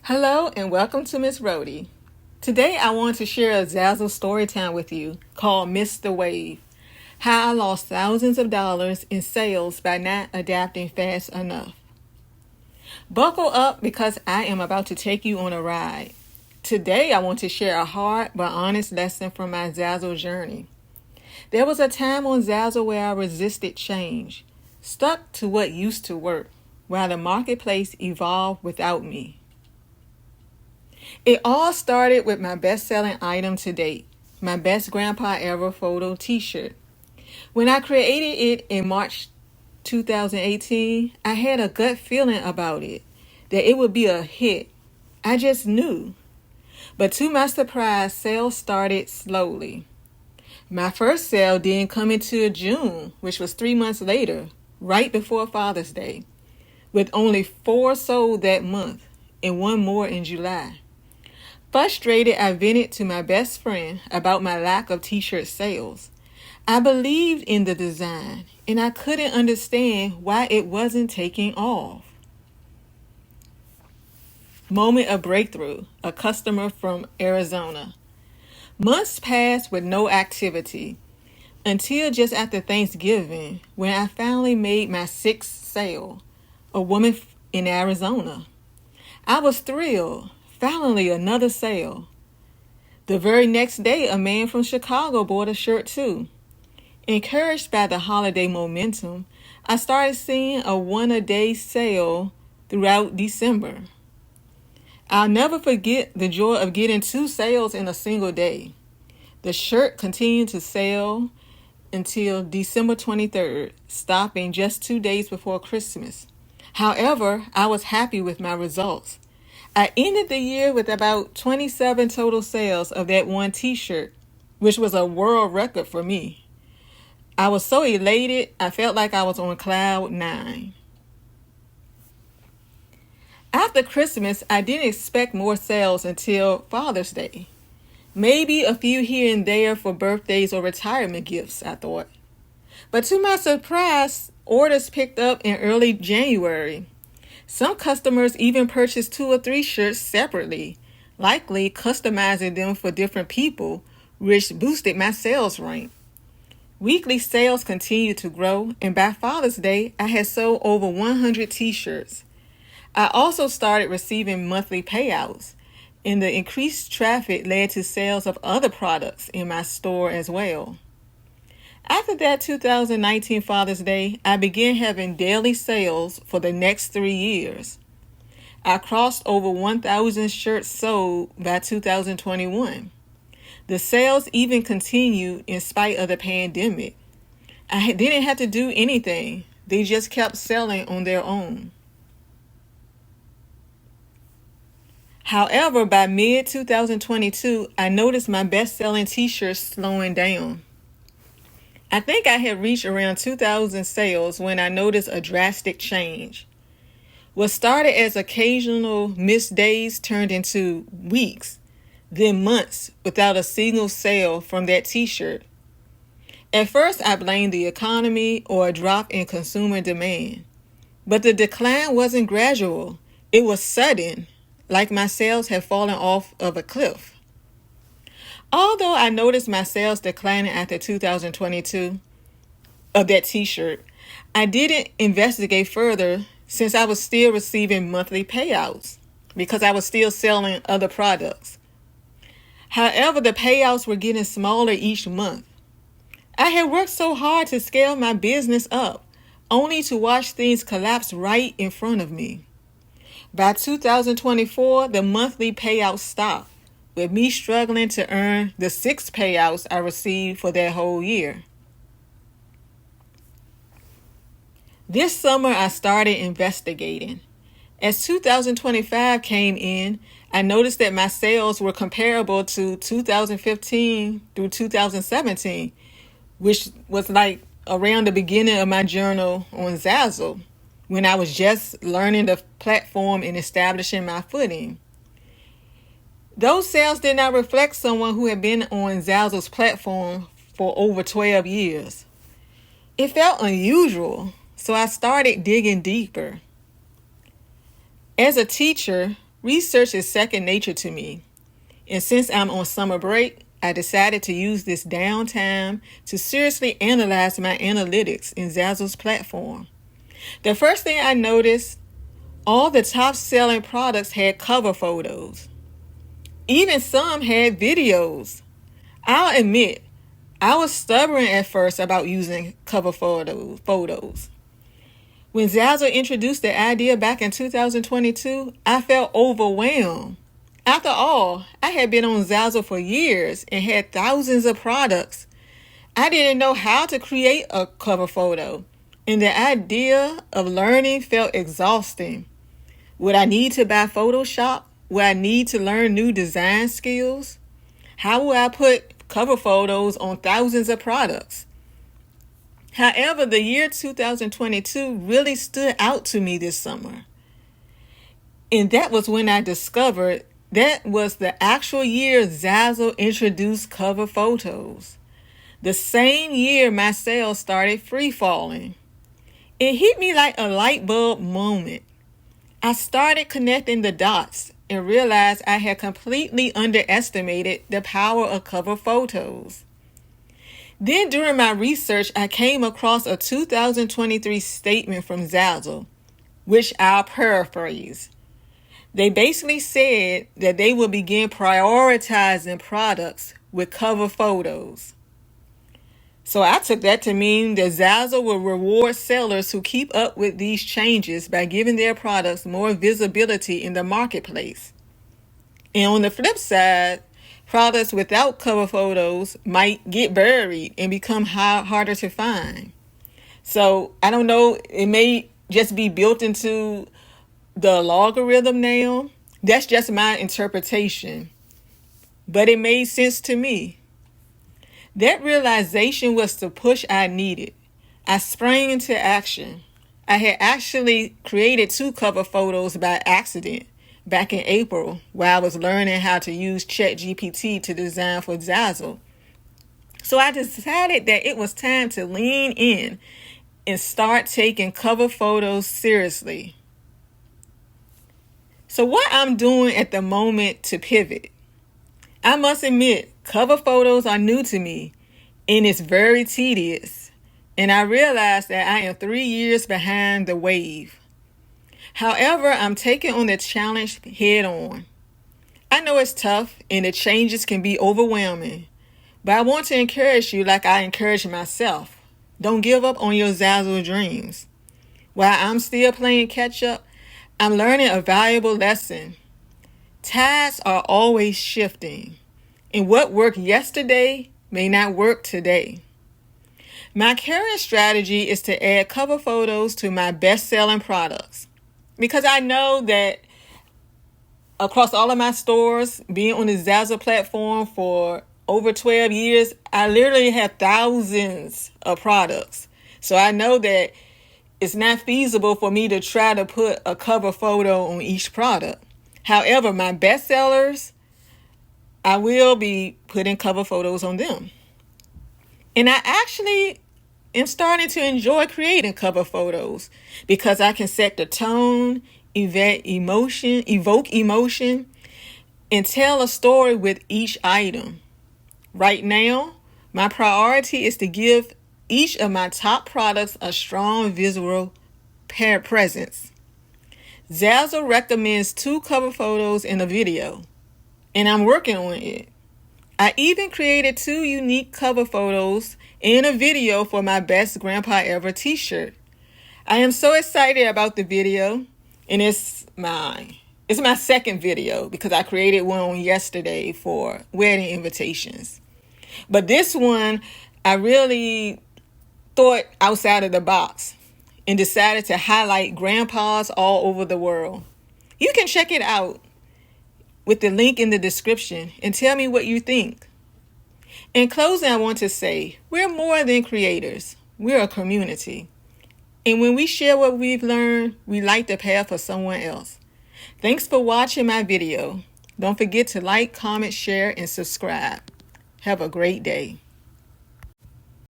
Hello and welcome to Miss Rhodey. Today I want to share a Zazzle Storytime with you called Miss the Wave. How I lost thousands of dollars in sales by not adapting fast enough. Buckle up because I am about to take you on a ride. Today I want to share a hard but honest lesson from my Zazzle journey. There was a time on Zazzle where I resisted change, stuck to what used to work, while the marketplace evolved without me. It all started with my best-selling item to date, my best grandpa ever photo t-shirt. When I created it in March 2018, I had a gut feeling about it, that it would be a hit. I just knew. But to my surprise, sales started slowly. My first sale didn't come until June, which was 3 months later, right before Father's Day, with only 4 sold that month and 1 more in July. Frustrated, I vented to my best friend about my lack of t-shirt sales. I believed in the design, and I couldn't understand why it wasn't taking off. Moment of breakthrough, a customer from Arizona. Months passed with no activity, until just after Thanksgiving, when I finally made my 6th sale, a woman in Arizona. I was thrilled. Finally, another sale. The very next day, a man from Chicago bought a shirt too. Encouraged by the holiday momentum, I started seeing a 1-a-day sale throughout December. I'll never forget the joy of getting 2 sales in a single day. The shirt continued to sell until December 23rd, stopping just 2 days before Christmas. However, I was happy with my results. I ended the year with about 27 total sales of that one t-shirt, which was a world record for me. I was so elated, I felt like I was on cloud 9. After Christmas, I didn't expect more sales until Father's Day. Maybe a few here and there for birthdays or retirement gifts, I thought. But to my surprise, orders picked up in early January. Some customers even purchased 2 or 3 shirts separately, likely customizing them for different people, which boosted my sales rank. Weekly sales continued to grow, and by Father's Day, I had sold over 100 t-shirts. I also started receiving monthly payouts, and the increased traffic led to sales of other products in my store as well. After that 2019 Father's Day, I began having daily sales for the next 3 years. I crossed over 1,000 shirts sold by 2021. The sales even continued in spite of the pandemic. I didn't have to do anything. They just kept selling on their own. However, by mid-2022, I noticed my best-selling t-shirts slowing down. I think I had reached around 2,000 sales when I noticed a drastic change. What started as occasional missed days turned into weeks, then months without a single sale from that t-shirt. At first, I blamed the economy or a drop in consumer demand. But the decline wasn't gradual. It was sudden, like my sales had fallen off of a cliff. Although I noticed my sales declining after 2022 of that t-shirt, I didn't investigate further since I was still receiving monthly payouts because I was still selling other products. However, the payouts were getting smaller each month. I had worked so hard to scale my business up, only to watch things collapse right in front of me. By 2024, the monthly payouts stopped, with me struggling to earn the 6 payouts I received for that whole year. This summer, I started investigating. As 2025 came in, I noticed that my sales were comparable to 2015 through 2017, which was like around the beginning of my journal on Zazzle, when I was just learning the platform and establishing my footing. Those sales did not reflect someone who had been on Zazzle's platform for over 12 years. It felt unusual, so I started digging deeper. As a teacher, Research is second nature to me. And since I'm on summer break, I decided to use this downtime to seriously analyze my analytics in Zazzle's platform. The first thing I noticed, all the top-selling products had cover photos. Even some had videos. I'll admit, I was stubborn at first about using cover photos. When Zazzle introduced the idea back in 2022, I felt overwhelmed. After all, I had been on Zazzle for years and had thousands of products. I didn't know how to create a cover photo, and the idea of learning felt exhausting. Would I need to buy Photoshop? Would I need to learn new design skills? How would I put cover photos on thousands of products? However, the year 2022 really stood out to me this summer. And that was when I discovered that was the actual year Zazzle introduced cover photos. The same year my sales started free falling. It hit me like a light bulb moment. I started connecting the dots and realized I had completely underestimated the power of cover photos. Then during my research, I came across a 2023 statement from Zazzle, which I'll paraphrase. They basically said that they will begin prioritizing products with cover photos. So I took that to mean that Zazzle will reward sellers who keep up with these changes by giving their products more visibility in the marketplace. And on the flip side, products without cover photos might get buried and become harder to find. So I don't know, it may just be built into the algorithm now. That's just my interpretation. But it made sense to me. That realization was the push I needed. I sprang into action. I had actually created 2 cover photos by accident back in April while I was learning how to use ChatGPT to design for Zazzle. So I decided that it was time to lean in and start taking cover photos seriously. So what I'm doing at the moment to pivot, I must admit, cover photos are new to me and it's very tedious. And I realize that I am 3 years behind the wave. However, I'm taking on the challenge head on. I know it's tough and the changes can be overwhelming, but I want to encourage you like I encourage myself. Don't give up on your Zazzle dreams. While I'm still playing catch up, I'm learning a valuable lesson. Tides are always shifting, and what worked yesterday may not work today. My current strategy is to add cover photos to my best-selling products because I know that across all of my stores, being on the Zazzle platform for over 12 years, I literally have thousands of products. So I know that it's not feasible for me to try to put a cover photo on each product. However, my best sellers, I will be putting cover photos on them. And I actually am starting to enjoy creating cover photos because I can set the tone, evoke emotion, and tell a story with each item. Right now, my priority is to give each of my top products a strong visual presence. Zazzle recommends 2 cover photos in a video, and I'm working on it. I even created 2 unique cover photos in a video for my Best Grandpa Ever t-shirt. I am so excited about the video, and it's my second video because I created one yesterday for wedding invitations. But this one, I really thought outside of the box and decided to highlight grandpas all over the world. You can check it out with the link in the description and tell me what you think. In closing, I want to say, we're more than creators. We're a community. And when we share what we've learned, we light the path for someone else. Thanks for watching my video. Don't forget to like, comment, share, and subscribe. Have a great day.